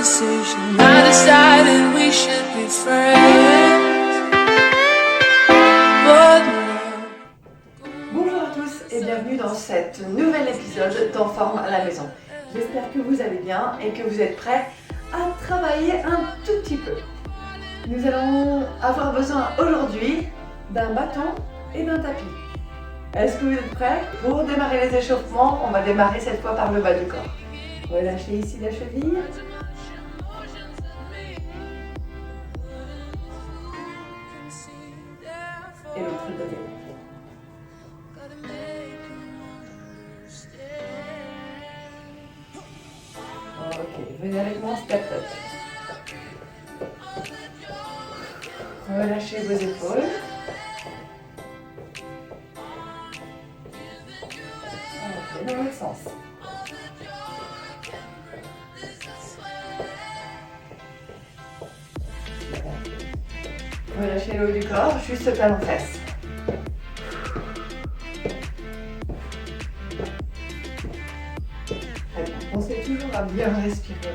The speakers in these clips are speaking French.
decision. I decided we should be friends. But Bonjour à tous et bienvenue dans cet nouvel épisode d'En forme à la maison. J'espère que vous allez bien et que vous êtes prêts à travailler un tout petit peu. Nous allons avoir besoin aujourd'hui d'un bâton et d'un tapis. Est-ce que vous êtes prêts? Pour démarrer les échauffements, on va démarrer cette fois par le bas du corps. Relâchez ici la cheville. Et l'autre côté. Ok, venez avec moi, step up. Relâchez vos épaules. Ok, dans l'autre sens. Relâchez le haut du corps, juste talon fesses. Très bien, pensez toujours à bien respirer.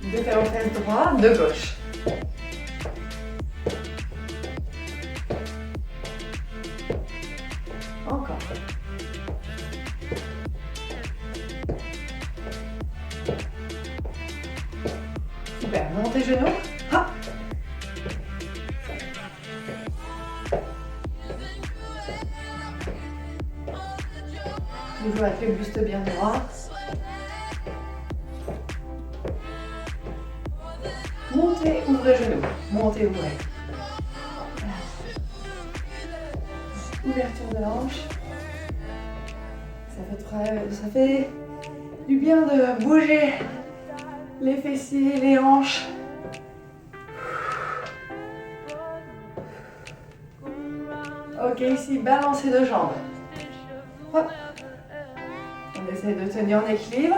De talon fesses droit, de gauche. Encore. Super, montez genoux. Hop. Toujours avec le buste bien droit. Montez, ouvrez genoux. Montez, ouvrez. Ouverture de la hanche. Ça fait du bien de bouger les fessiers, les hanches. Ok, ici, balancez deux jambes. Hop. On essaie de tenir en équilibre.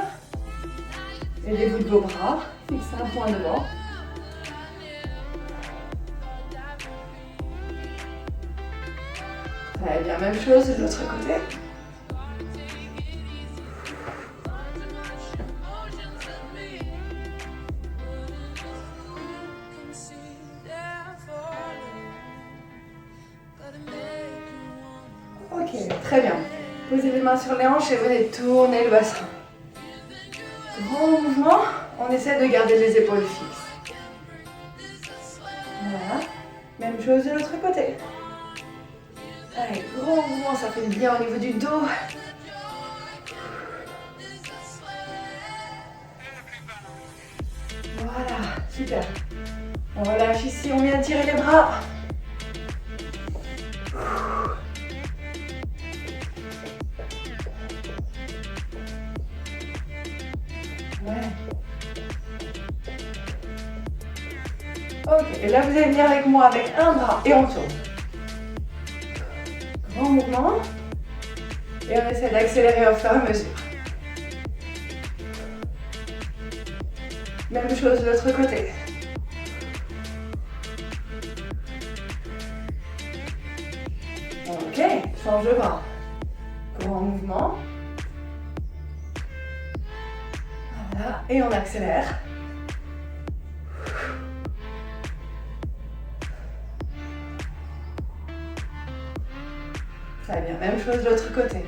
Aidez-vous de vos bras. Fixez un point devant. Très bien, même chose de l'autre côté. Ok, très bien. Posez les mains sur les hanches et venez tourner le bassin. Grand mouvement, on essaie de garder les épaules fixes. Voilà. Même chose de l'autre côté. Allez, grand mouvement, ça fait bien au niveau du dos. Voilà, super. On relâche ici, on vient tirer les bras. Ouais. Ok, et là vous allez venir avec moi avec un bras et on tourne. Grand mouvement. Et on essaie d'accélérer au fur et à mesure. Même chose de l'autre côté. Ok, change de bras. Grand mouvement. Voilà, et on accélère. Très bien, même chose de l'autre côté.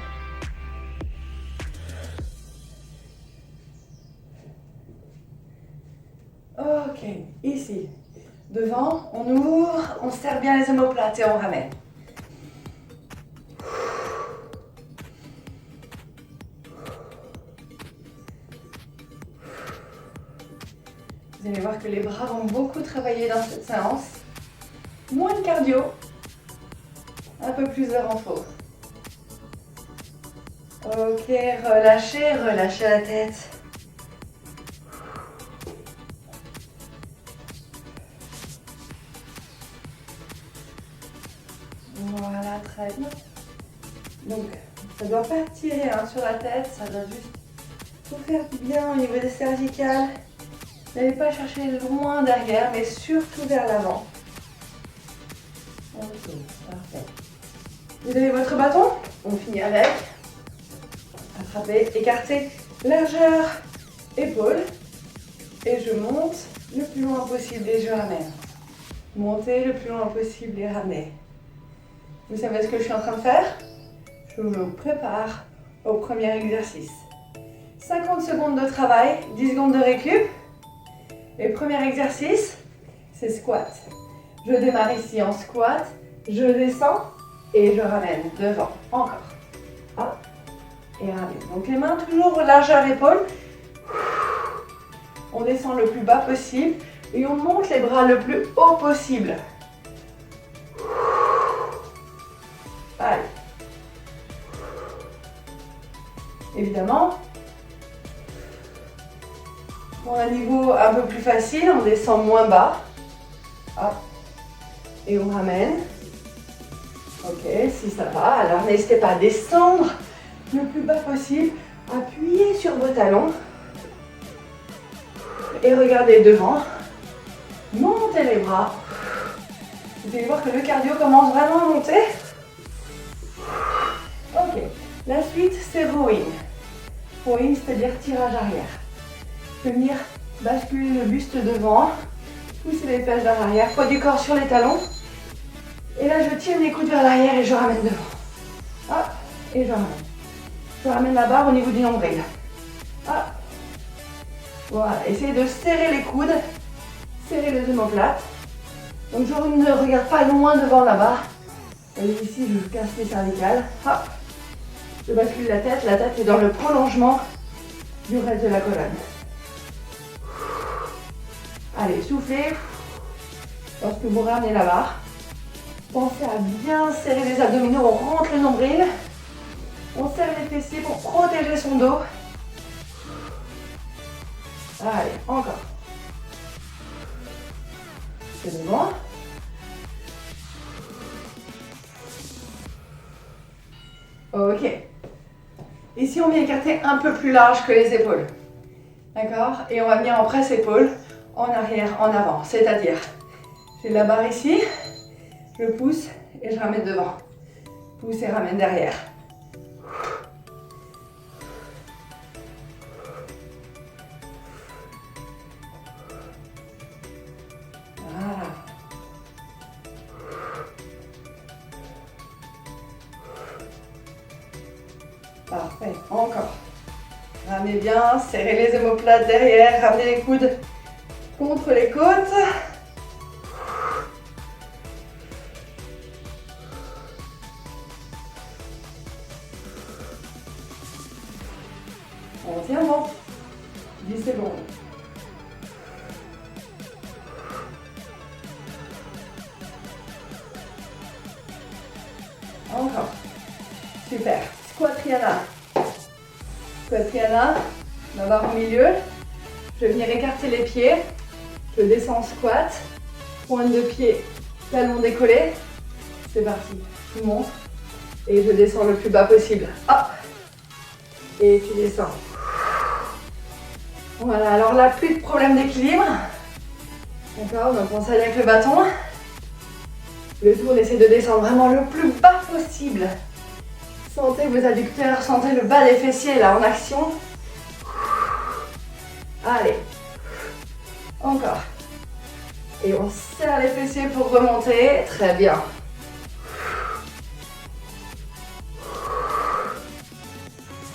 Ok, ici. Devant, on ouvre, on serre bien les omoplates et on ramène. Vous allez voir que les bras vont beaucoup travailler dans cette séance. Moins de cardio, un peu plus de renfort. Ok, relâchez, relâchez la tête. Voilà, très bien. Donc, ça ne doit pas tirer sur la tête, ça doit juste vous faire du bien au niveau des cervicales. N'allez pas chercher loin derrière, mais surtout vers l'avant. Ok, parfait. Vous avez votre bâton? On finit avec. Hop Attrapez, écartez, largeur, épaules. Et je monte le plus loin possible et je ramène. Montez le plus loin possible et ramenez. Vous savez ce que je suis en train de faire? Je vous prépare au premier exercice. 50 secondes de travail, 10 secondes de récup. Et premier exercice, c'est squat. Je démarre ici en squat, je descends et je ramène devant. Encore. Hop. Et ramène. Donc les mains toujours largeur épaule. On descend le plus bas possible et on monte les bras le plus haut possible. Allez. Évidemment, pour un niveau un peu plus facile, on descend moins bas. Hop. Et on ramène. Ok, si ça va, alors n'hésitez pas à descendre le plus bas possible. Appuyez sur vos talons. Et regardez devant. Montez les bras. Vous allez voir que le cardio commence vraiment à monter. Ok, la suite c'est rowing. Rowing, c'est-à-dire tirage arrière. Venir basculer le buste devant, pousser les fesses vers l'arrière, poids du corps sur les talons. Et là, je tire les coudes vers l'arrière et je ramène devant. Hop, et je ramène. Je ramène la barre au niveau du nombril. Hop. Voilà, essayez de serrer les coudes, serrer les omoplates. Donc je ne regarde pas loin devant la barre. Et ici, je casse les cervicales. Hop. Je bascule la tête est dans le prolongement du reste de la colonne. Allez, soufflez. Lorsque vous ramenez la barre, pensez à bien serrer les abdominaux, on rentre le nombril. On serre les fessiers pour protéger son dos. Allez, encore. C'est bon. Ok. Ici, on vient écarter un peu plus large que les épaules. D'accord? Et on va venir en presse-épaule, en arrière, en avant. C'est-à-dire, j'ai la barre ici, je pousse et je ramène devant. Pousse et ramène derrière. Voilà. Parfait. Encore. Ramenez bien, serrez les omoplates derrière, ramenez les coudes contre les côtes. On tient bon. 10 secondes. Encore. Super. Squat-triana. Squat-triana. La barre au milieu. Je vais venir écarter les pieds. Je descends en squat. Pointe de pied, talon décollé. C'est parti. Je monte. Et je descends le plus bas possible. Hop. Et tu descends. Voilà, alors là, plus de problème d'équilibre. D'accord, donc on s'aide avec le bâton. Le tout, on essaie de descendre vraiment le plus bas possible. Sentez vos adducteurs, sentez le bas des fessiers là en action. Allez. Encore. Et on serre les fessiers pour remonter. Très bien.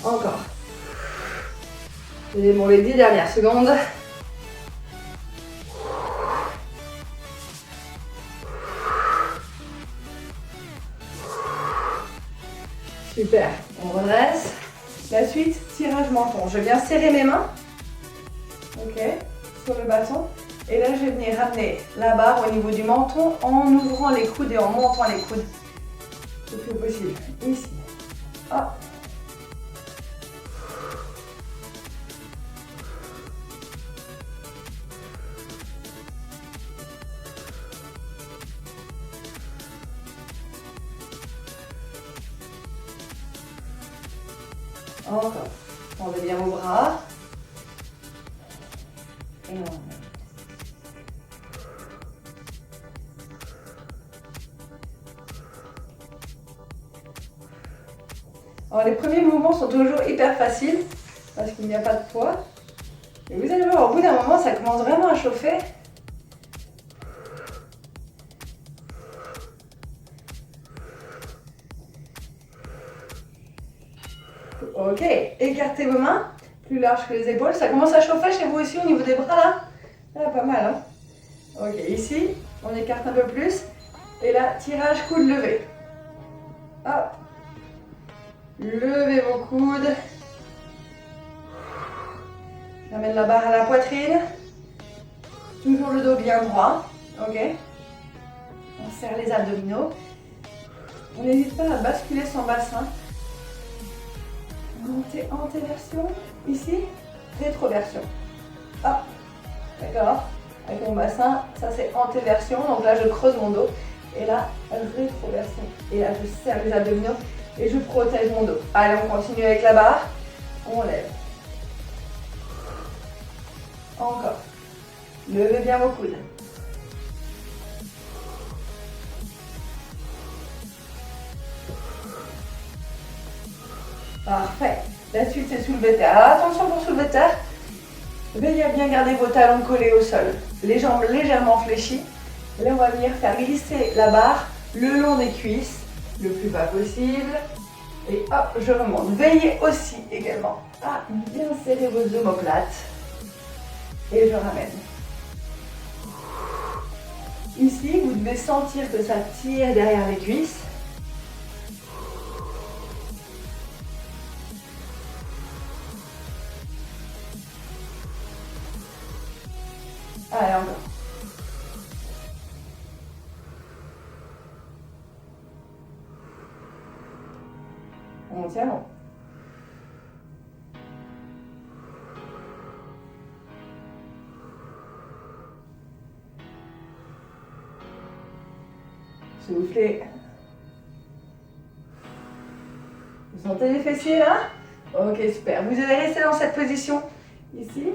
Encore. Tenez bon les 10 dernières secondes. Super. On redresse. La suite, tirage menton. Je viens serrer mes mains. Ok. Sur le bâton. Et là, je vais venir ramener la barre au niveau du menton en ouvrant les coudes et en montant les coudes le plus possible. Ici. Hop. Encore. Tendez bien vos bras. Et on remet. Alors les premiers mouvements sont toujours hyper faciles parce qu'il n'y a pas de poids. Et vous allez voir, au bout d'un moment, ça commence vraiment à chauffer. Ok, écartez vos mains, plus large que les épaules. Ça commence à chauffer chez vous aussi au niveau des bras là. Là, pas mal, hein. Ok, ici, on écarte un peu plus. Et là, tirage coude levé. Hop. Levez vos coudes. J'amène la barre à la poitrine. Toujours le dos bien droit. Ok. On serre les abdominaux. On n'hésite pas à basculer son bassin. Montez antéversion. Ici, rétroversion. Hop. D'accord. Avec mon bassin, ça c'est antéversion. Donc là, je creuse mon dos. Et là, rétroversion. Et là, je serre les abdominaux et je protège mon dos. Allez, on continue avec la barre. On lève. Encore. Levez bien vos coudes. Parfait. La suite, c'est soulevé de terre. Alors, attention pour soulever de terre. Veillez à bien garder vos talons collés au sol. Les jambes légèrement fléchies. Et là, on va venir faire glisser la barre le long des cuisses, le plus bas possible. Et hop, je remonte. Veillez aussi également à bien serrer vos omoplates. Et je ramène. Ici, vous devez sentir que ça tire derrière les cuisses. Allez, encore. On tient bon. Soufflez. Vous sentez les fessiers là? Ok, super. Vous allez rester dans cette position ici.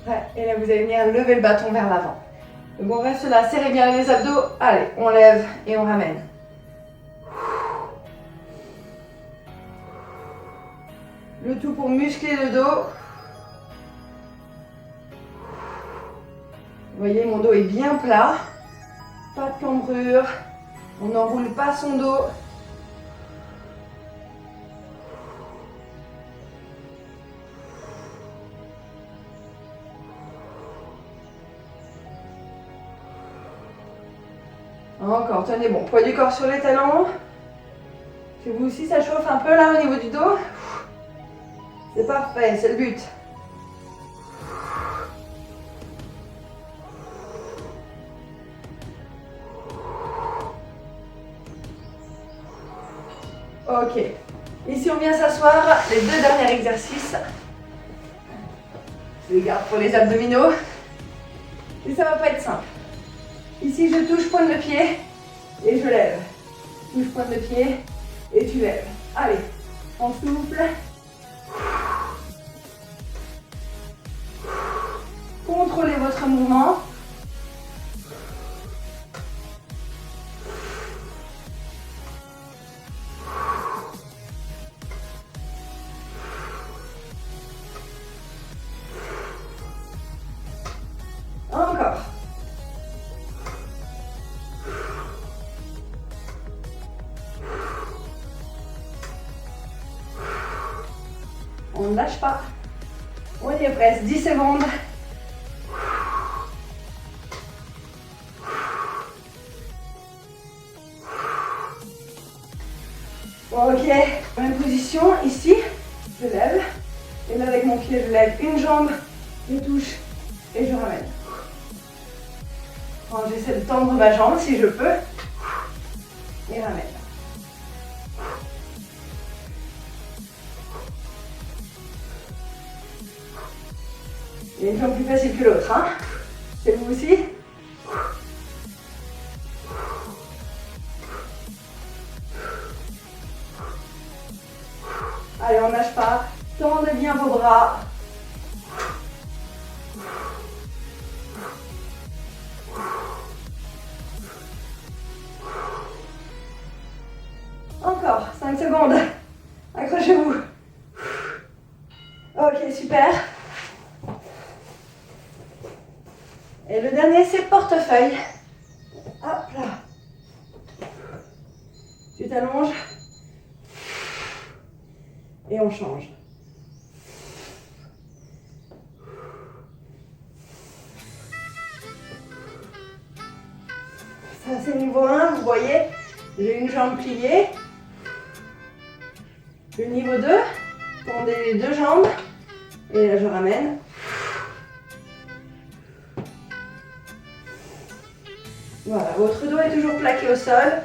Ouais, et là, vous allez venir lever le bâton vers l'avant. Donc on reste là, serrez bien les abdos. Allez, on lève et on ramène. Le tout pour muscler le dos. Vous voyez, mon dos est bien plat. Pas de cambrure. On n'enroule pas son dos. Encore, tenez bon. Poids du corps sur les talons. Chez vous aussi, ça chauffe un peu là au niveau du dos. C'est parfait, c'est le but. Ok. Ici, on vient s'asseoir. Les deux derniers exercices. Je les garde pour les abdominaux. Et ça va pas être simple. Ici, je touche pointe de pied et je lève. Touche pointe de pied et tu lèves. Allez, on souffle. Contrôlez votre mouvement. Encore. On ne lâche pas. On y est presque. 10 secondes. Ok, même position, ici, je lève, et là avec mon pied, je lève une jambe, je touche, et je ramène. J'essaie de tendre ma jambe si je peux, et ramène. Il y a une jambe plus facile que l'autre, hein. C'est vous aussi? Allez, on nage pas. Tendez bien vos bras. 5 secondes. Accrochez-vous. Ok, super. Et le dernier, c'est portefeuille. Hop là. Tu t'allonges. Et on change. Ça, c'est niveau 1, vous voyez, j'ai une jambe pliée. Le niveau 2, tendez les deux jambes. Et là, je ramène. Voilà, votre dos est toujours plaqué au sol.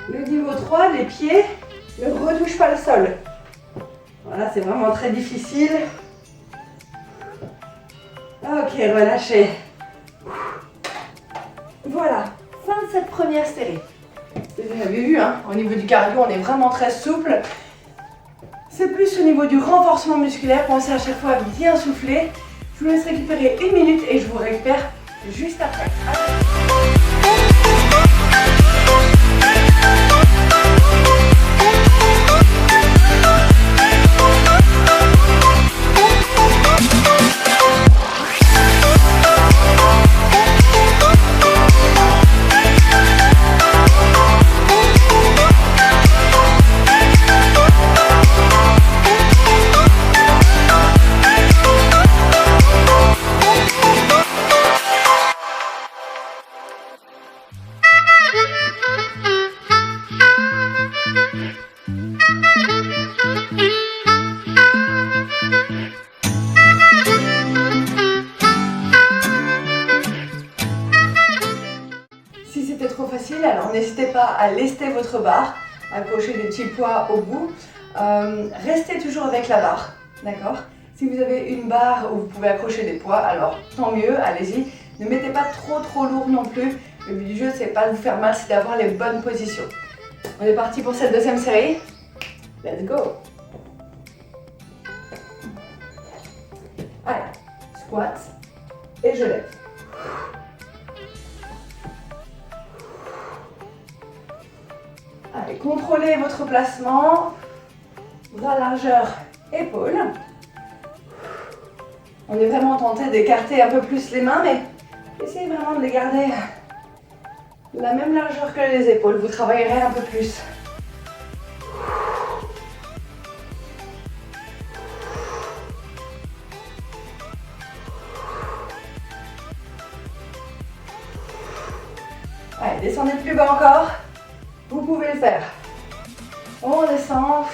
Le niveau 3, les pieds ne retouchent pas le sol. Voilà, c'est vraiment très difficile. Ok, relâchez. Voilà, fin de cette première série. Vous avez vu, hein, au niveau du cardio, on est vraiment très souple. C'est plus au niveau du renforcement musculaire. Pensez à chaque fois à bien souffler. Je vous laisse récupérer 1 minute et je vous récupère juste après. Si c'était trop facile, alors n'hésitez pas à lester votre barre, accrocher des petits poids au bout. Restez toujours avec la barre, d'accord? Si vous avez une barre où vous pouvez accrocher des poids, alors tant mieux, allez-y. Ne mettez pas trop lourd non plus. Le but du jeu, c'est pas de vous faire mal, c'est d'avoir les bonnes positions. On est parti pour cette deuxième série. Let's go! Allez, squat et je lève. Allez, contrôlez votre placement. Bras largeur, épaules. On est vraiment tenté d'écarter un peu plus les mains, mais essayez vraiment de les garder la même largeur que les épaules. Vous travaillerez un peu plus. Allez, descendez plus bas encore. Vous pouvez le faire. On descend.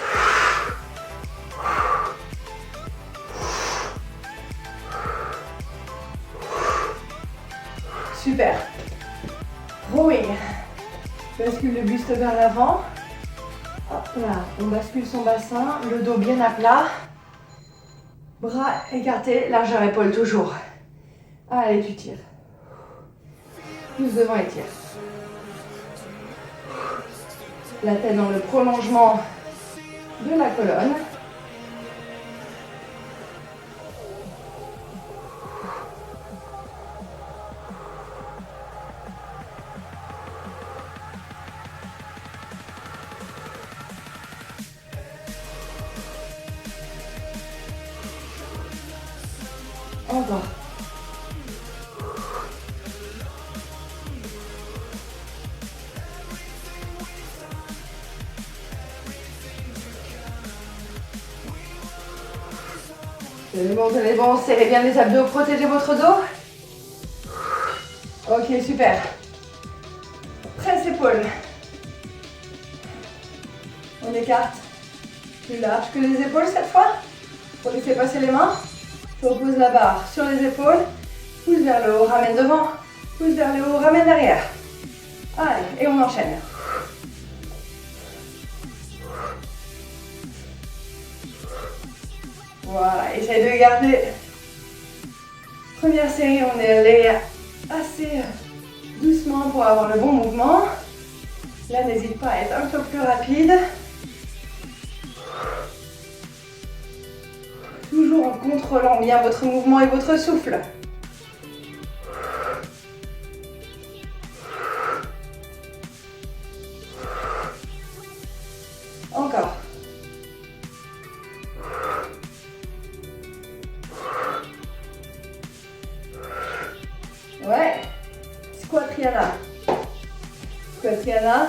Super. Rowing. Bascule le buste vers l'avant. Hop là, on bascule son bassin, le dos bien à plat. Bras écartés, largeur épaule toujours. Allez, tu tires. Pousse devant et tire. La tête dans le prolongement de la colonne. Encore. Tenez bon, serrez bien les abdos, protégez votre dos. Ok, super. Presse épaule. On écarte plus large que les épaules cette fois. Pour laisser passer les mains. Je repose la barre sur les épaules. Pousse vers le haut, ramène devant. Pousse vers le haut, ramène derrière. Allez, et on enchaîne. Voilà, essaye de garder. Première série, on est allé assez doucement pour avoir le bon mouvement. Là, n'hésite pas à être un peu plus rapide. contrôlant bien votre mouvement et votre souffle. Encore. Ouais. Squat-Triana. Squat-Triana.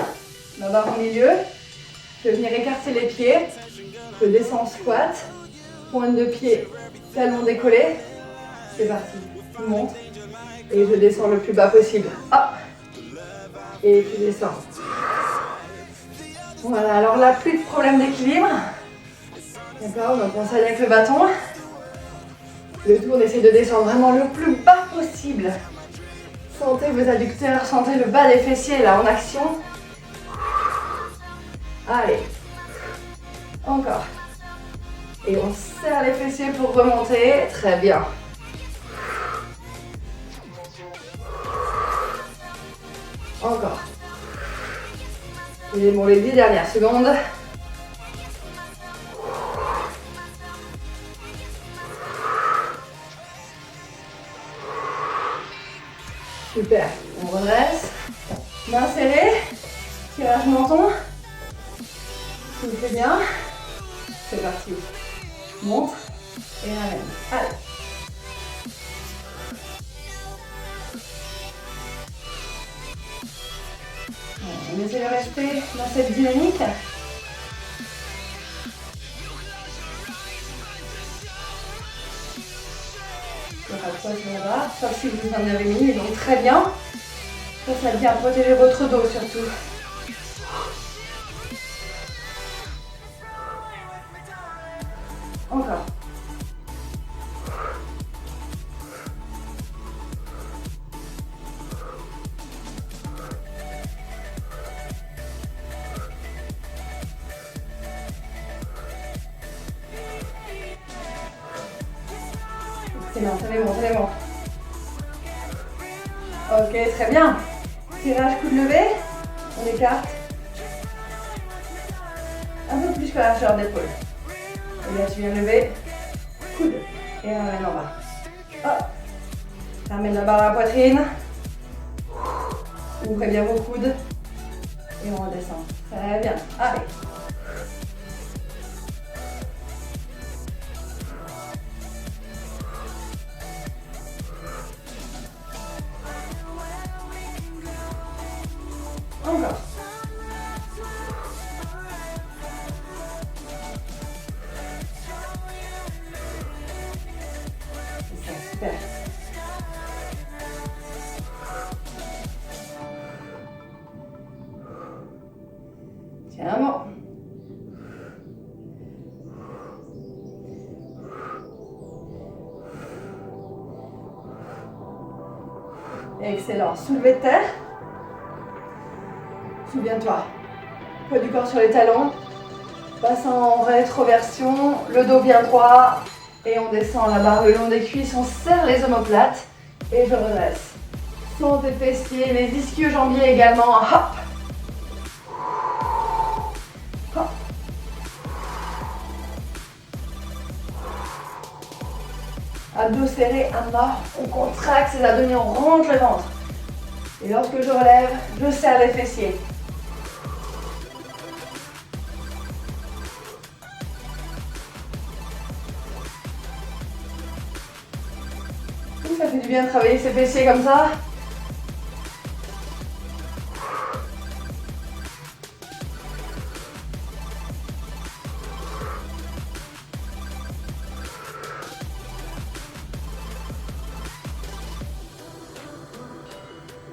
Ma barre au milieu. Je vais venir écarter les pieds. Je descends en squat. Pointe de pied, talon décollé. C'est parti. Je monte. Et je descends le plus bas possible. Hop. Et tu descends. Voilà, alors là, plus de problème d'équilibre. D'accord, donc on s'aide avec le bâton. Le tout, on essaie de descendre vraiment le plus bas possible. Sentez vos adducteurs, sentez le bas des fessiers là en action. Allez. Encore. Et on serre les fessiers pour remonter. Très bien. Encore. Et bon, les 10 dernières secondes. Super. On redresse. Main serrée. Tirage menton. Soufflez bien. C'est parti. Monte et ramène. Allez. On essaie de rester dans cette dynamique. Je rapproche la barre, sauf si vous en avez mis, donc très bien. Ça vient protéger votre dos surtout. Encore. Excellent, c'est bon. Ok, très bien. Tirage, coude levé. On écarte. Un peu plus que la largeur d'épaule. Et là, tu viens lever. Coude. Et ramène en bas. Hop. Ramène la barre à la poitrine. Ouvrez bien vos coudes. Et on redescend. Très bien. Allez. Encore. C'est ça, super. Tiens bon. Excellent. Soulevé de terre. Souviens-toi. Poids du corps sur les talons. Passant en rétroversion. Le dos bien droit. Et on descend la barre le long des cuisses. On serre les omoplates. Et je redresse. Sentez les fessiers, les ischio-jambiers également. Hop. Hop. Abdos serrés à mort. On contracte ces abdominaux, on rentre le ventre. Et lorsque je relève, je serre les fessiers. Ça fait du bien de travailler ses fessiers comme ça.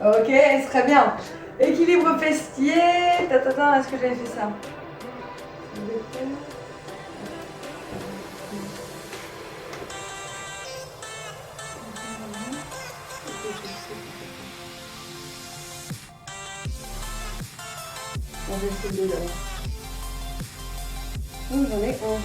Ok, c'est très bien. Équilibre fessier. Est-ce que j'avais fait ça? On va essayer de... Oui, j'en ai 11.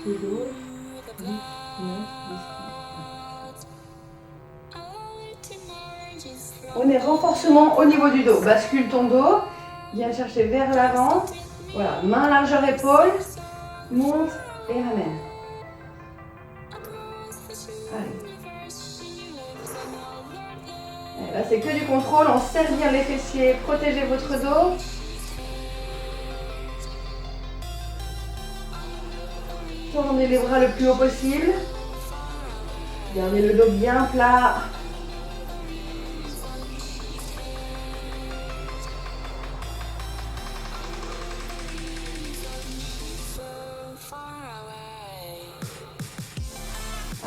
le dos, 8, 9, 10. On est renforcement au niveau du dos. Bascule ton dos, viens chercher vers l'avant. Voilà, main largeur épaule, monte et ramène. Allez. Et là, c'est que du contrôle. On serre bien les fessiers, protégez votre dos. Tournez les bras le plus haut possible. Gardez le dos bien plat.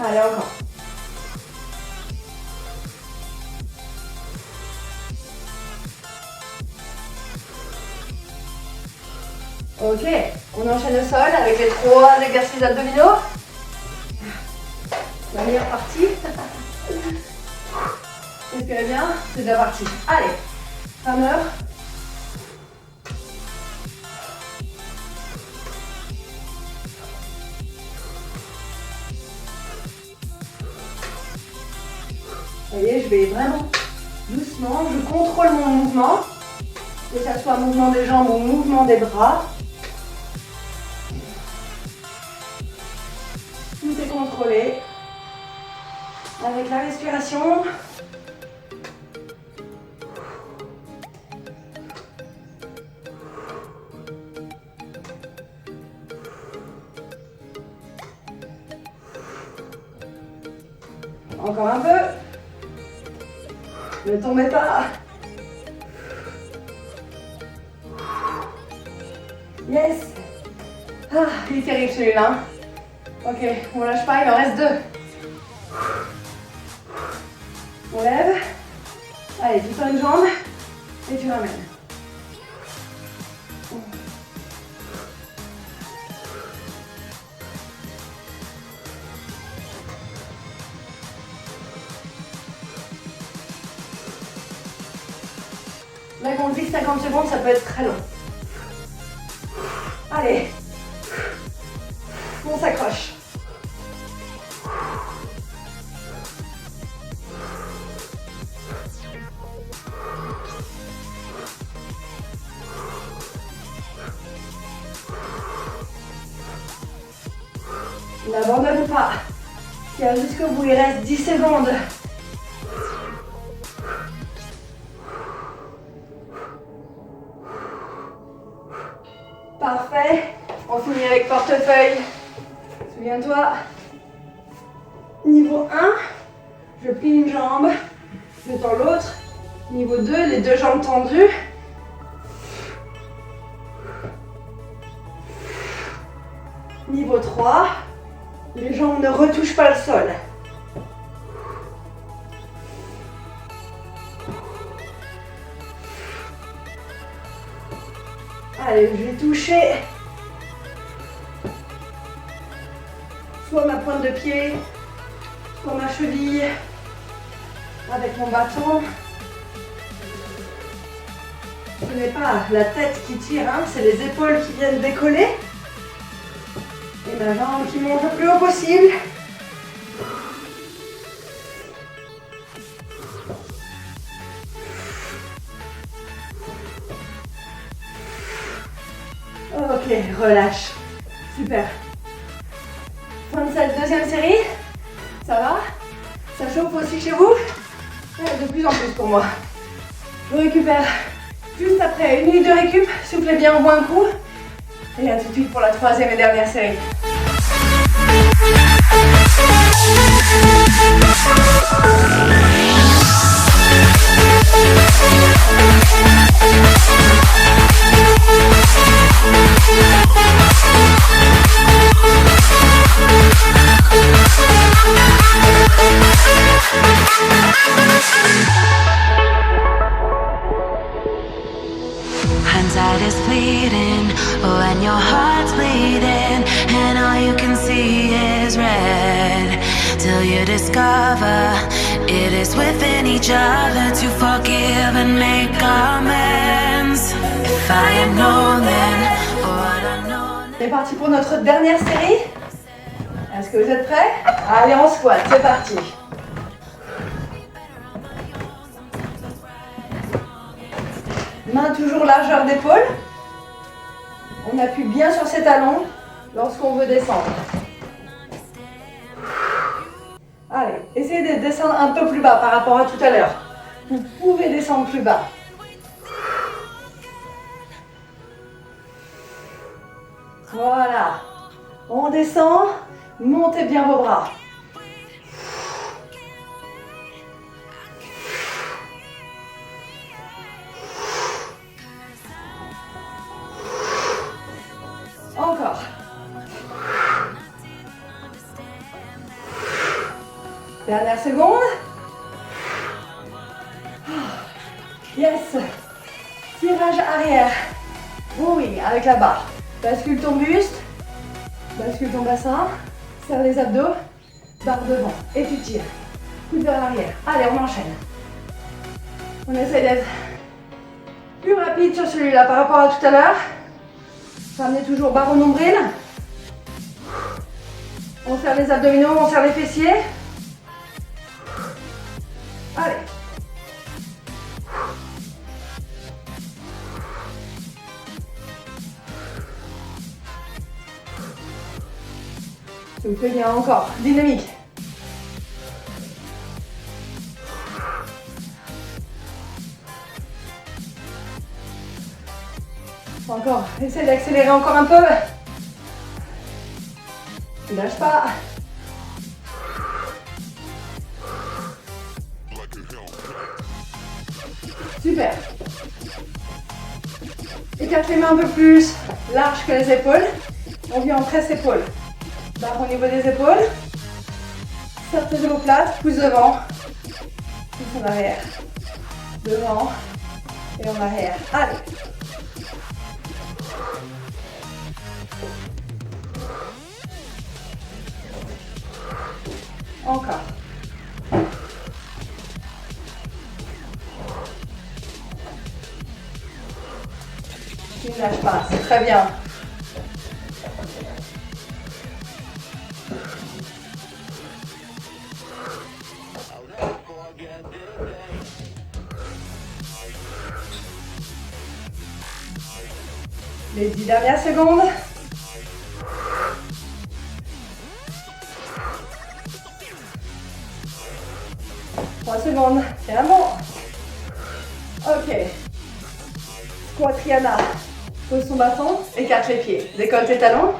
Allez, encore. Ok, on enchaîne au sol avec les 3 exercices abdominaux. La meilleure partie. Respirez bien, c'est déjà parti. Allez, rameur. Vous voyez, je vais vraiment doucement, je contrôle mon mouvement, que ce soit mouvement des jambes ou mouvement des bras. Tout est contrôlé avec la respiration. Encore un peu. Ne tombez pas. Yes. Ah, il est terrible celui-là. Ok, on lâche pas, il en reste 2. On lève. Allez, tu tends une jambe et tu ramènes. Là, quand on dit 50 secondes, ça peut être très long. Allez. On s'accroche. N'abandonne pas. Tiens jusqu'au bout, il reste 10 secondes. Parfait. On finit avec portefeuille. Souviens-toi. Niveau 1, je plie une jambe, je tends l'autre. Niveau 2, les 2 jambes tendues. Niveau 3, les jambes ne retouchent pas le sol. Allez, je vais toucher soit ma pointe de pied, soit ma cheville avec mon bâton. Ce n'est pas la tête qui tire, hein, c'est les épaules qui viennent décoller. Et ma jambe qui monte le plus haut possible. Ok, relâche. Super. Fin de cette deuxième série. Ça va? Ça chauffe aussi chez vous? Ouais, de plus en plus pour moi. Je récupère juste après 1 minute de récup. Soufflez bien au moins un coup. Et à tout de suite pour la 3e et dernière série. Hindsight is fleeting, oh, and your heart's bleeding, and all you can see is red, till you discover it is within each other to forgive and make amends. If I had known then, or what I know now. C'est parti pour notre dernière série. Est-ce que vous êtes prêts? Allez, on squat, c'est parti. Main toujours largeur d'épaule. On appuie bien sur ses talons lorsqu'on veut descendre. Allez, essayez de descendre un peu plus bas par rapport à tout à l'heure. Vous pouvez descendre plus bas. Voilà. On descend. Montez bien vos bras. Encore. Dernière seconde. Yes. Tirage arrière. Oui, avec la barre. Bascule ton buste. Bascule ton bassin. Serre les abdos. Barre devant. Et tu tires. Coude vers l'arrière. Allez, on enchaîne. On essaie d'être plus rapide sur celui-là par rapport à tout à l'heure. Ramenez toujours barre au nombril. On serre les abdominaux, on serre les fessiers. Allez. Ça vous fait bien encore. Dynamique. Encore. Essaye d'accélérer encore un peu. Ne lâche pas. Super. Écarte les mains un peu plus larges que les épaules. On vient en presse épaule. Barre au niveau des épaules. Sortez de l'omoplate, pouce devant, pouce en arrière. Devant et en arrière. Allez. Encore. Tu ne lâches pas, c'est très bien. Les 10 dernières secondes. Secondes, c'est un bon. Ok. Squat-Triana. Pose son bâton, écarte les pieds. Décolle tes talons.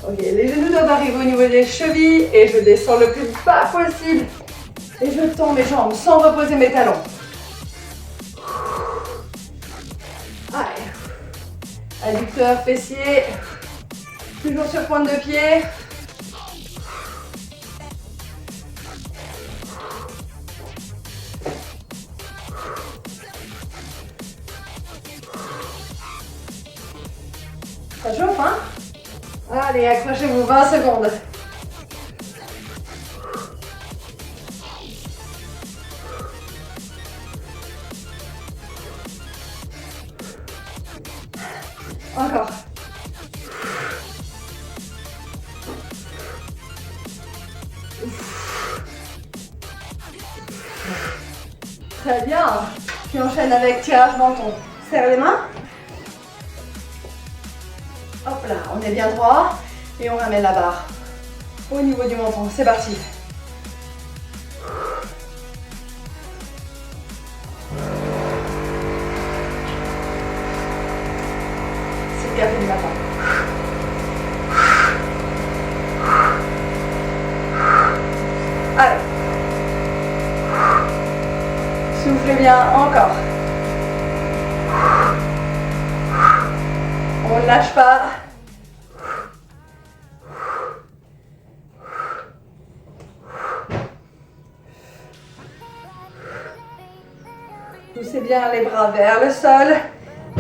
Ok, les genoux doivent arriver au niveau des chevilles et je descends le plus bas possible. Et je tends mes jambes sans reposer mes talons. Allez. Adducteur, fessier. Toujours sur pointe de pied. Ça chauffe, hein? Allez, accrochez-vous, 20 secondes. Encore. Très bien. Puis enchaîne avec tirage menton. Serre les mains. Hop là, on est bien droit et on ramène la barre au niveau du menton. C'est parti. C'est le café du matin. Allez. Soufflez bien encore. On ne lâche pas. Poussez bien les bras vers le sol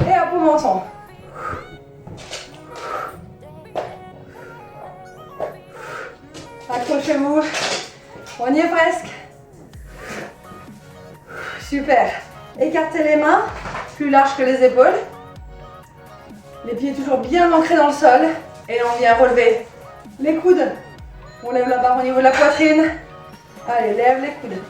et un peu menton. Accrochez-vous. On y est presque. Super. Écartez les mains, plus larges que les épaules. Les pieds toujours bien ancrés dans le sol. Et on vient relever Les coudes. On lève la barre au niveau de la poitrine. Allez, lève les coudes.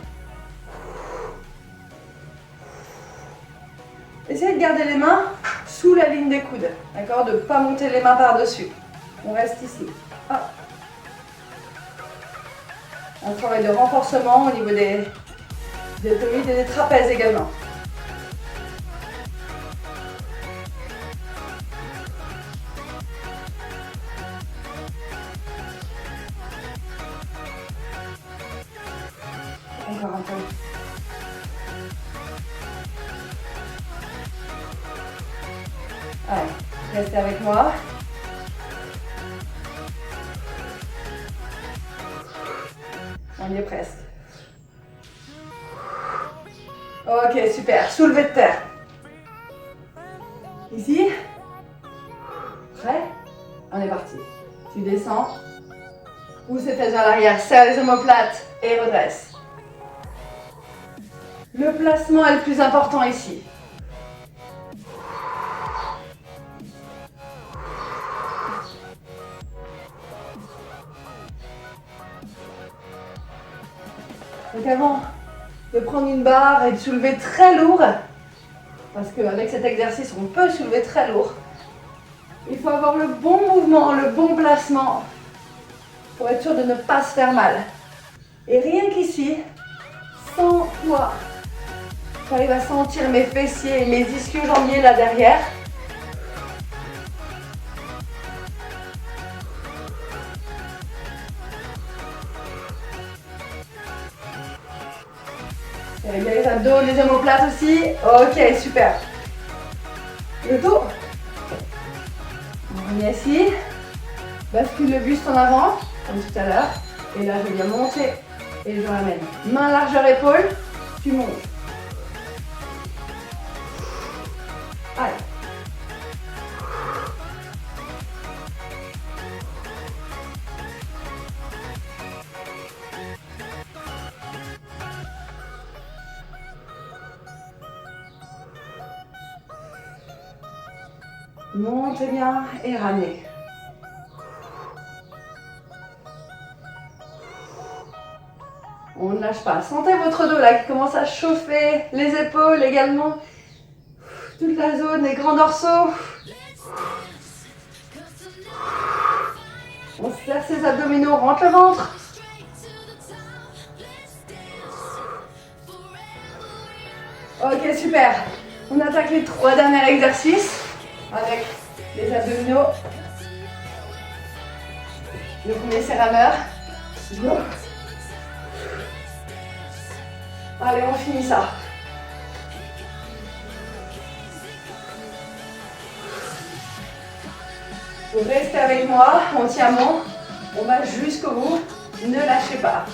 Essayez de garder les mains sous la ligne des coudes. D'accord? De ne pas monter les mains par-dessus. On reste ici. Hop. Un travail de renforcement au niveau des abdominaux et des trapèzes également. Encore un peu. Allez, restez avec moi. On y est presque. Ok, super. Soulevé de terre. Ici. Prêt? On est parti. Tu descends. Pousse tes fesses vers l'arrière. Serre les omoplates et redresse. Le placement est le plus important ici. Donc avant de prendre une barre et de soulever très lourd, parce qu'avec cet exercice on peut soulever très lourd, il faut avoir le bon mouvement, le bon placement pour être sûr de ne pas se faire mal. Et rien qu'ici, sans poids, j'arrive à sentir mes fessiers et mes ischio-jambiers là derrière. Avec les abdos, les omoplates aussi. Ok, super. Le dos. On est assis. Bascule le buste en avant, comme tout à l'heure. Et là, je viens monter et je ramène. Main largeur épaule, tu montes. Allez. Montez bien et ramenez. On ne lâche pas. Sentez votre dos là qui commence à chauffer, les épaules également. Toute la zone, les grands dorsaux. On serre ses abdominaux, rentre le ventre. Ok, super. On attaque les 3 derniers exercices avec les abdominaux. Le premier c'est rameur. Go. Allez, on finit ça. Vous restez avec moi, on tient bon. On va jusqu'au bout. Ne lâchez pas.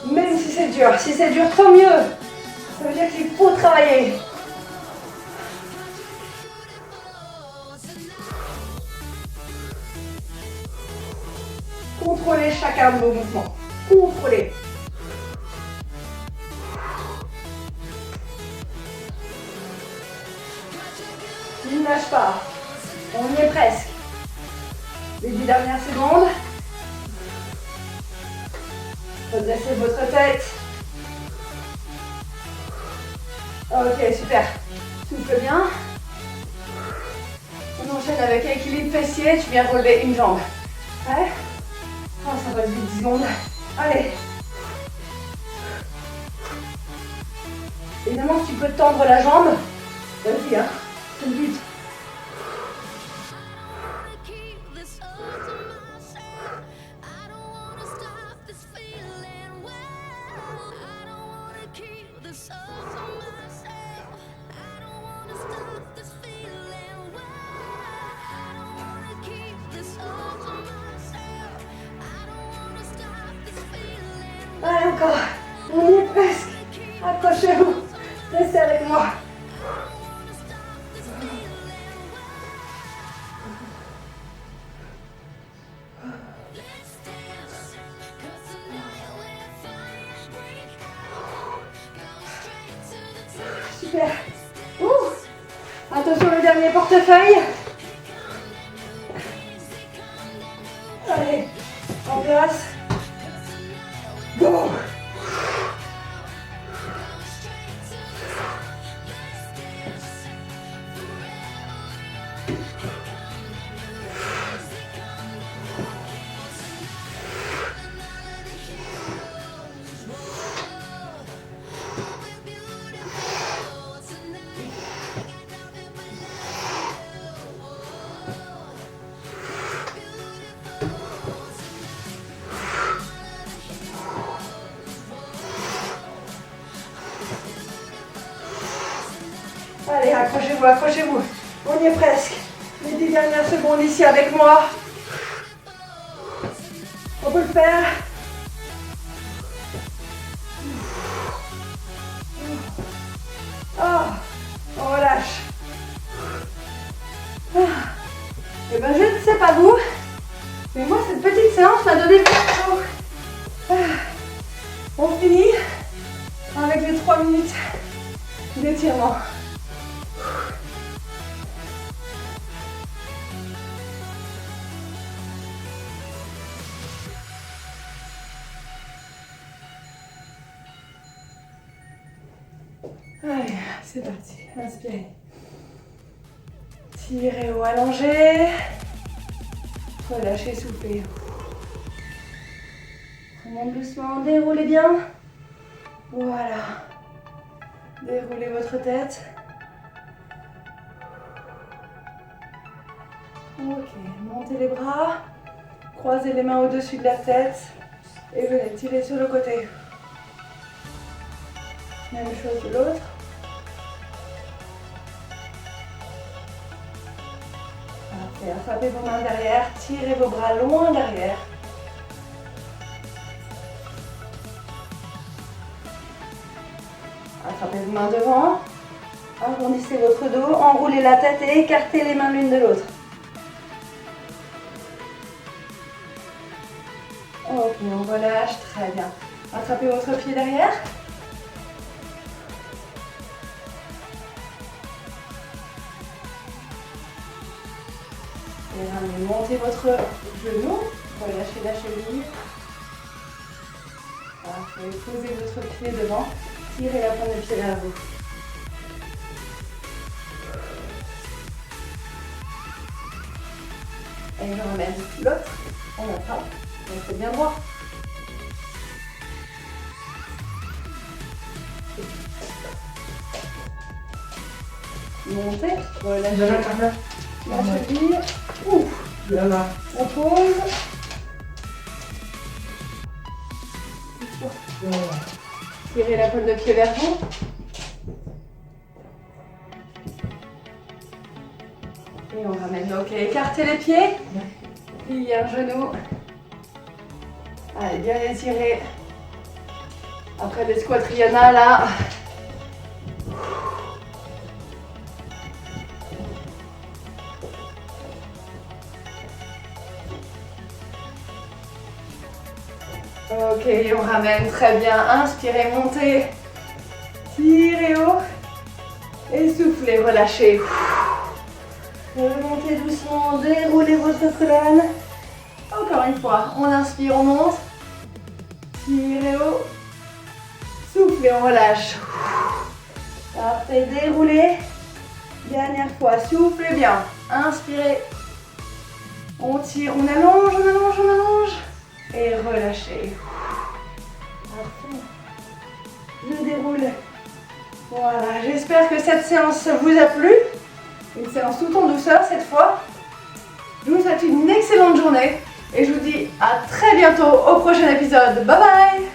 Même si c'est dur. Si c'est dur, tant mieux. Ça veut dire qu'il faut travailler. Contrôlez chacun de vos mouvements. Contrôlez. Ne lâche pas. On y est presque. Les 10 dernières secondes. Redressez votre tête. Ok, super. Souffle bien. On enchaîne avec équilibre fessier. Tu viens relever une jambe. Ouais. Oh, ça passe vite, 10 secondes. Allez. Évidemment, tu peux tendre la jambe. Vas-y, hein. C'est le but. Allez, encore. On y est presque. Accrochez-vous. Restez avec moi. Super. Ouh. Attention, le dernier portefeuille. Allez. efficace. Go! Allez, accrochez-vous, accrochez-vous. On y est presque. Les 10 dernières secondes ici avec moi. On peut le faire. Ah, on relâche. Et ben je ne sais pas vous, mais moi cette petite séance m'a donné chaud. On finit avec les 3 minutes d'étirement. Allez, c'est parti. Inspirez. Tirez ou allongez. Relâchez, soufflez. Remonte doucement, déroulez bien. Voilà. Déroulez votre tête. Ok, montez les bras. Croisez les mains au-dessus de la tête. Et venez tirer sur le côté. Même chose de l'autre. Parfait. Attrapez vos mains derrière. Tirez vos bras loin derrière. Attrapez vos mains devant. Arrondissez votre dos. Enroulez la tête et écartez les mains l'une de l'autre. Ok, on relâche. Très bien. Attrapez votre pied derrière. Et ramenez, montez votre genou, relâchez la cheville. Parfait, posez votre pied devant, tirez la pointe de pied vers vous. Et je ramène l'autre, on attrape, on fait bien droit. Montez, relâchez la cheville. Ouf. On pose. Tirez la pointe de pied vers vous. Et on ramène. Ok, écartez les pieds. Pliez un genou. Allez, bien étirez. Après des squatriana là. Ok, on ramène, très bien. Inspirez, montez. Tirez haut. Et soufflez, relâchez. Remontez doucement, déroulez votre colonne. Encore une fois, on inspire, on monte. Tirez haut. Soufflez, on relâche. Parfait, déroulez. Dernière fois, soufflez bien. Inspirez. On tire, on allonge, on allonge, on allonge. Et relâchez. Parfait. Je déroule. Voilà, j'espère que cette séance vous a plu. Une séance tout en douceur cette fois. Je vous souhaite une excellente journée et je vous dis à très bientôt au prochain épisode. Bye bye!